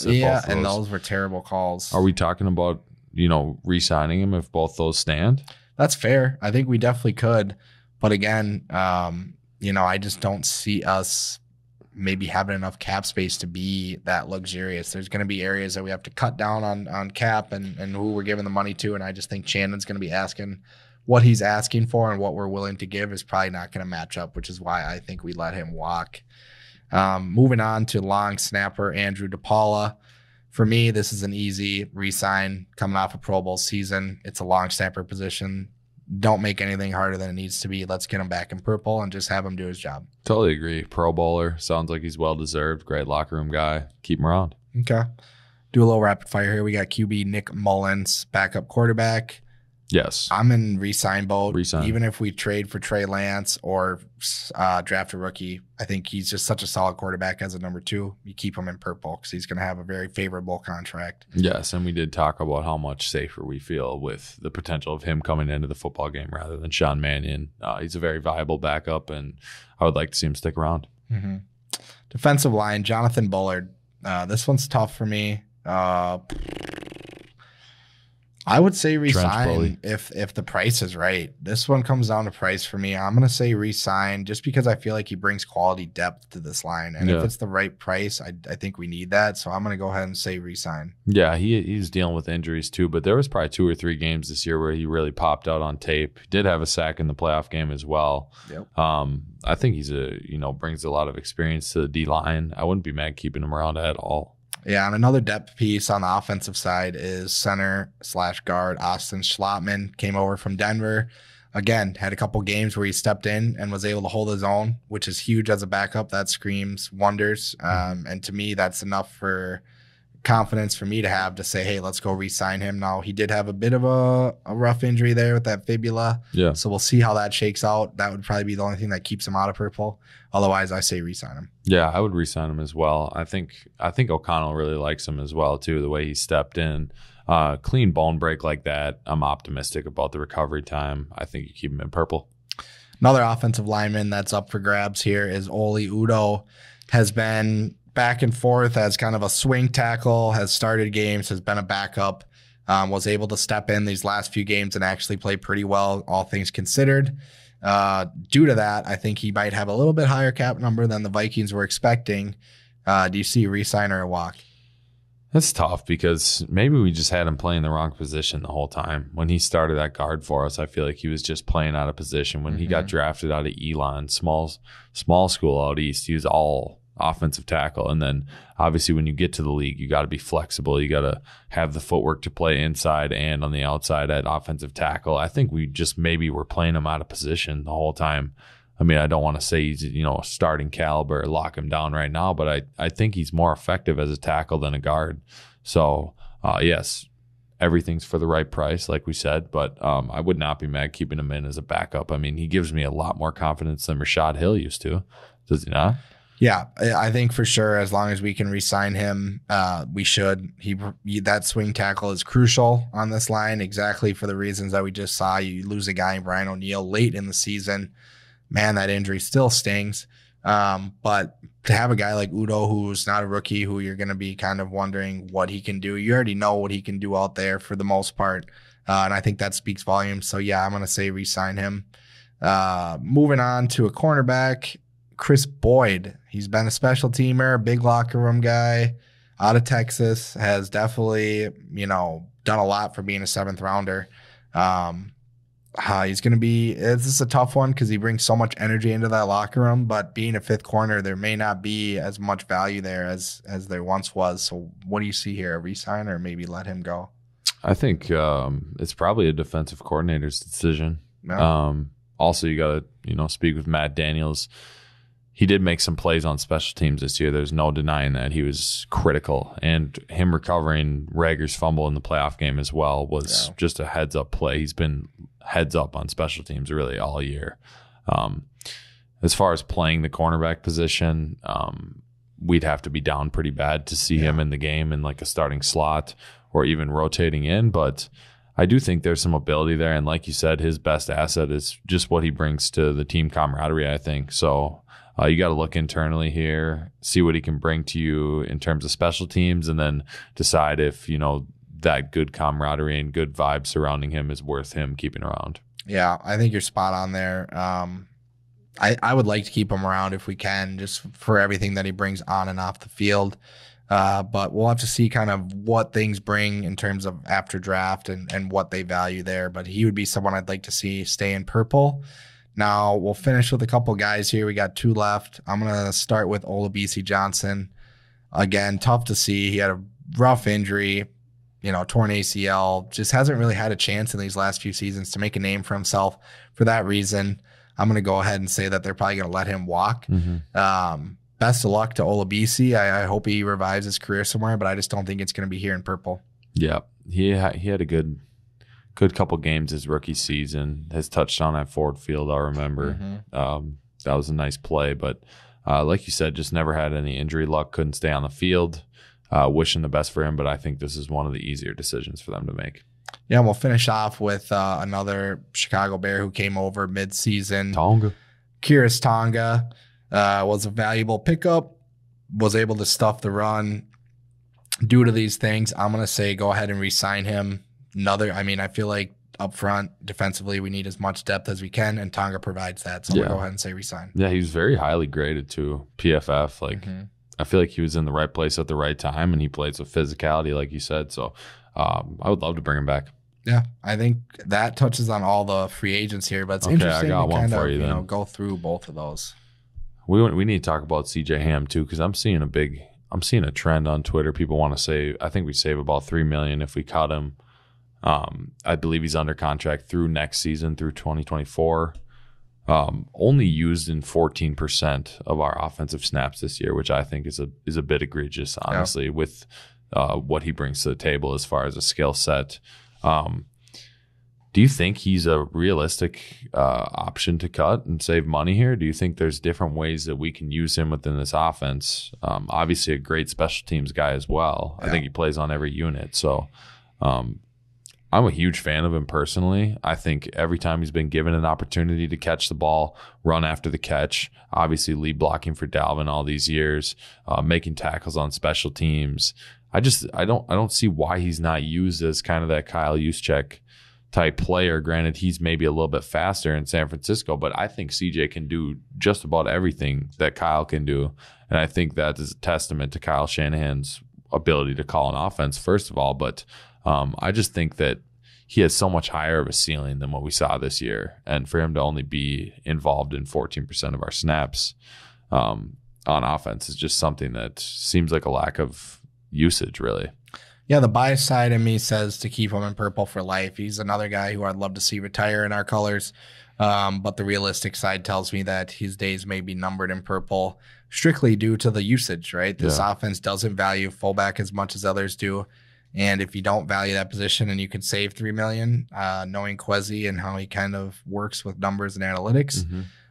Yeah, and those were terrible calls. Are we talking about, re-signing him if both those stand? That's fair. I think we definitely could. But again, I just don't see us maybe having enough cap space to be that luxurious. There's going to be areas that we have to cut down on cap and who we're giving the money to. And I just think Shannon's going to be asking what he's asking for, and what we're willing to give is probably not going to match up, which is why I think we let him walk. Moving on to long snapper Andrew DePaula. For me, this is an easy re-sign coming off a Pro Bowl season. It's a long snapper position. Don't make anything harder than it needs to be. Let's get him back in purple and just have him do his job. Totally agree. Pro Bowler. Sounds like he's well-deserved. Great locker room guy. Keep him around. Okay. Do a little rapid fire here. We got QB Nick Mullins, backup quarterback. Yes. I'm in re-sign boat. Re-sign. Even if we trade for Trey Lance or draft a rookie, I think he's just such a solid quarterback as a number 2. You keep him in purple because he's going to have a very favorable contract. Yes, and we did talk about how much safer we feel with the potential of him coming into the football game rather than Sean Mannion. He's a very viable backup, and I would like to see him stick around. Mm-hmm. Defensive line, Jonathan Bullard. This one's tough for me. I would say re-sign if the price is right. This one comes down to price for me. I'm going to say re-sign just because I feel like he brings quality depth to this line. And if it's the right price, I think we need that. So I'm going to go ahead and say re-sign. Yeah, he's dealing with injuries too, but there was probably 2 or 3 games this year where he really popped out on tape. He did have a sack in the playoff game as well. Yep. I think he's brings a lot of experience to the D-line. I wouldn't be mad keeping him around at all. Yeah, and another depth piece on the offensive side is center/guard Austin Schlottman. Came over from Denver. Again, had a couple games where he stepped in and was able to hold his own, which is huge as a backup. That screams wonders. And to me, that's enough for confidence for me to have to say, hey, let's go re-sign him. Now, he did have a bit of a rough injury there with that fibula. Yeah. So we'll see how that shakes out. That would probably be the only thing that keeps him out of purple. Otherwise, I say re-sign him. Yeah, I would re-sign him as well. I think O'Connell really likes him as well, too, the way he stepped in. Clean bone break like that, I'm optimistic about the recovery time. I think you keep him in purple. Another offensive lineman that's up for grabs here is Oli Udoh. Has been back and forth as kind of a swing tackle, has started games, has been a backup, was able to step in these last few games and actually play pretty well, all things considered. Due to that, I think he might have a little bit higher cap number than the Vikings were expecting. Do you see a re-sign or a walk? That's tough because maybe we just had him playing the wrong position the whole time. When he started at guard for us, I feel like he was just playing out of position. When he got drafted out of Elon, small school out east, he was all offensive tackle. And then obviously when you get to the league, you got to be flexible. You got to have the footwork to play inside and on the outside at offensive tackle. I think we just maybe were playing him out of position the whole time. I mean, I don't want to say he's, starting caliber, lock him down right now, but I think he's more effective as a tackle than a guard. So, yes, everything's for the right price, like we said, but I would not be mad keeping him in as a backup. I mean, he gives me a lot more confidence than Rashad Hill used to. Does he not? Yeah, I think for sure, as long as we can re-sign him, we should. That swing tackle is crucial on this line, exactly for the reasons that we just saw. You lose a guy, Brian O'Neill, late in the season. Man, that injury still stings. But to have a guy like Udoh, who's not a rookie, who you're going to be kind of wondering what he can do, you already know what he can do out there for the most part. And I think that speaks volumes. So, yeah, I'm going to say re-sign him. Moving on to a cornerback, Chris Boyd. He's been a special teamer, big locker room guy out of Texas, has definitely, done a lot for being a 7th rounder. He's going to be, this is a tough one because he brings so much energy into that locker room, but being a 5th corner, there may not be as much value there as there once was. So what do you see here? A re-sign or maybe let him go? I think it's probably a defensive coordinator's decision. Yeah. Also, you got to, speak with Matt Daniels. He did make some plays on special teams this year. There's no denying that. He was critical. And him recovering Rager's fumble in the playoff game as well was just a heads-up play. He's been heads up on special teams really all year. As far as playing the cornerback position, we'd have to be down pretty bad to see him in the game in like a starting slot or even rotating in. But I do think there's some ability there. And like you said, his best asset is just what he brings to the team camaraderie, I think. So you got to look internally here, see what he can bring to you in terms of special teams, and then decide if, that good camaraderie and good vibe surrounding him is worth him keeping around. Yeah, I think you're spot on there. I would like to keep him around if we can, just for everything that he brings on and off the field. But we'll have to see kind of what things bring in terms of after draft and what they value there. But he would be someone I'd like to see stay in purple. Now we'll finish with a couple guys here. We got 2 left. I'm going to start with Olabisi Johnson. Again, tough to see. He had a rough injury, torn ACL, just hasn't really had a chance in these last few seasons to make a name for himself. For that reason, I'm going to go ahead and say that they're probably going to let him walk. Best of luck to Olabisi. I hope he revives his career somewhere, but I just don't think it's going to be here in purple. Yeah, he had a good couple games his rookie season. Has touched on that forward field, I remember. That was a nice play, but like you said, just never had any injury luck, couldn't stay on the field. Wishing the best for him, but I think this is one of the easier decisions for them to make. Yeah, and we'll finish off with another Chicago Bear who came over mid-season. Tonga. Kiris Tonga was a valuable pickup, was able to stuff the run. Due to these things, I'm going to say go ahead and re-sign him. I feel like up front, defensively, we need as much depth as we can, and Tonga provides that. So we'll go ahead and say re-sign. Yeah, he was very highly graded too, PFF. I feel like he was in the right place at the right time, and he plays with physicality, like you said. So I would love to bring him back. Yeah, I think that touches on all the free agents here, but it's interesting to kind of go through both of those. We need to talk about CJ Ham too, because I'm seeing a trend on Twitter. People want to say, I think we save about $3 million if we cut him. I believe he's under contract through next season, through 2024. Only used in 14% of our offensive snaps this year, which I think is a bit egregious, honestly, with what he brings to the table as far as a skill set. Do you think he's a realistic option to cut and save money here? Do you think there's different ways that we can use him within this offense? Obviously, a great special teams guy as well. I think he plays on every unit. So I'm a huge fan of him personally. I think every time he's been given an opportunity to catch the ball, run after the catch, obviously lead blocking for Dalvin all these years, making tackles on special teams. I don't see why he's not used as kind of that Kyle Juszczyk type player. Granted, he's maybe a little bit faster in San Francisco, but I think CJ can do just about everything that Kyle can do. And I think that is a testament to Kyle Shanahan's ability to call an offense, first of all, but I just think that he has so much higher of a ceiling than what we saw this year. And for him to only be involved in 14% of our snaps on offense is just something that seems like a lack of usage, really. Yeah, the bias side in me says to keep him in purple for life. He's another guy who I'd love to see retire in our colors. But the realistic side tells me that his days may be numbered in purple strictly due to the usage, right? This offense doesn't value fullback as much as others do. And if you don't value that position and you can save $3 million, knowing Kwesi and how he kind of works with numbers and analytics,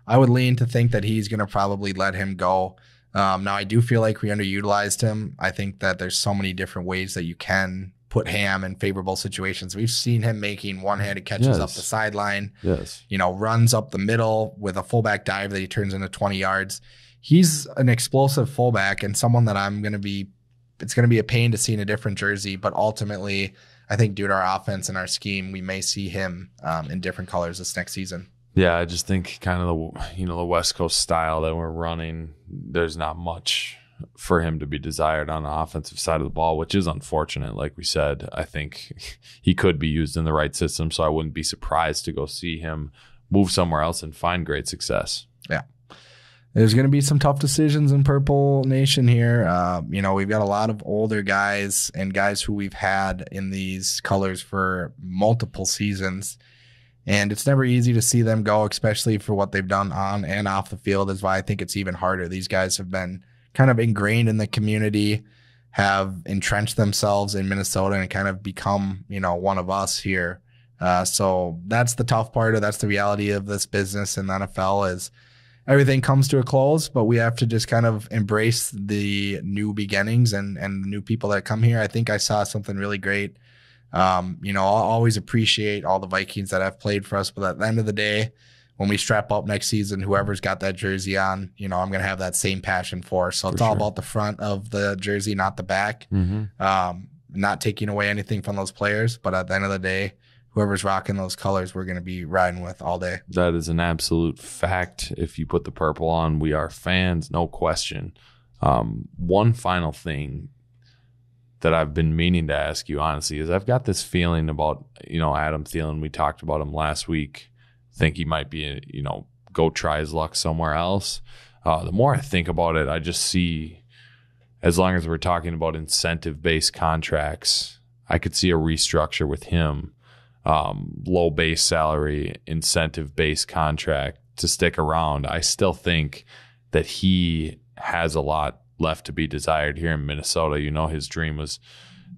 I would lean to think that he's going to probably let him go. Now, I do feel like we underutilized him. I think that there's so many different ways that you can put Ham in favorable situations. We've seen him making one-handed catches up the sideline, runs up the middle with a fullback dive that he turns into 20 yards. He's an explosive fullback and someone that it's going to be a pain to see in a different jersey, but ultimately, I think due to our offense and our scheme, we may see him in different colors this next season. Yeah, I just think kind of the West Coast style that we're running, there's not much for him to be desired on the offensive side of the ball, which is unfortunate. Like we said, I think he could be used in the right system, so I wouldn't be surprised to go see him move somewhere else and find great success. Yeah. There's going to be some tough decisions in Purple Nation here. We've got a lot of older guys and guys who we've had in these colors for multiple seasons. And it's never easy to see them go, especially for what they've done on and off the field, is why I think it's even harder. These guys have been kind of ingrained in the community, have entrenched themselves in Minnesota and kind of become, one of us here. So that's the tough part, that's the reality of this business in the NFL is everything comes to a close, but we have to just kind of embrace the new beginnings and the new people that come here. I think I saw something really great. I'll always appreciate all the Vikings that have played for us, but at the end of the day, when we strap up next season, whoever's got that jersey on, I'm going to have that same passion for. So it's all about the front of the jersey, not the back. Not taking away anything from those players, but at the end of the day, whoever's rocking those colors, we're going to be riding with all day. That is an absolute fact. If you put the purple on, we are fans, no question. One final thing that I've been meaning to ask you, honestly, is I've got this feeling about, Adam Thielen. We talked about him last week. Think he might be, go try his luck somewhere else. The more I think about it, I just see, as long as we're talking about incentive-based contracts, I could see a restructure with him. Low base salary, incentive-based contract to stick around. I still think that he has a lot left to be desired here in Minnesota. His dream was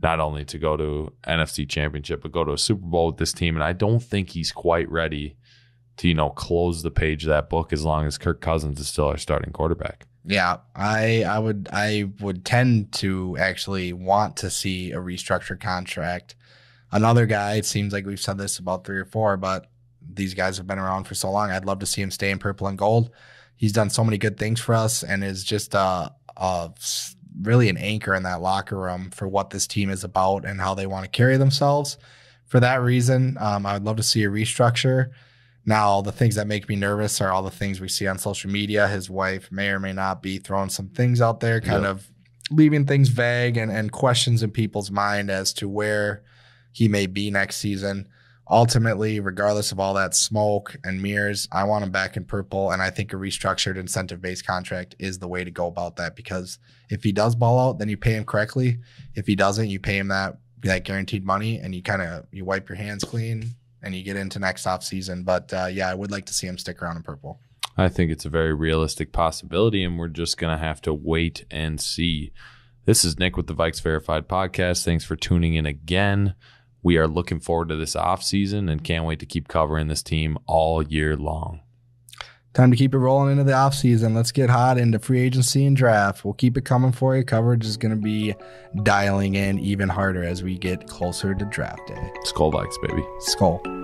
not only to go to NFC Championship, but go to a Super Bowl with this team. And I don't think he's quite ready to, close the page of that book as long as Kirk Cousins is still our starting quarterback. Yeah, I would tend to actually want to see a restructured contract. Another guy, it seems like we've said this about 3 or 4, but these guys have been around for so long. I'd love to see him stay in purple and gold. He's done so many good things for us and is just really an anchor in that locker room for what this team is about and how they want to carry themselves. For that reason, I would love to see a restructure. Now, the things that make me nervous are all the things we see on social media. His wife may or may not be throwing some things out there, kind of leaving things vague and questions in people's mind as to where he may be next season. Ultimately, regardless of all that smoke and mirrors, I want him back in purple, and I think a restructured incentive-based contract is the way to go about that, because if he does ball out, then you pay him correctly. If he doesn't, you pay him that guaranteed money, and you wipe your hands clean, and you get into next offseason. But, I would like to see him stick around in purple. I think it's a very realistic possibility, and we're just going to have to wait and see. This is Nick with the VikesVerified podcast. Thanks for tuning in again. We are looking forward to this offseason and can't wait to keep covering this team all year long. Time to keep it rolling into the offseason. Let's get hot into free agency and draft. We'll keep it coming for you. Coverage is going to be dialing in even harder as we get closer to draft day. SKOL Vikes, baby. SKOL.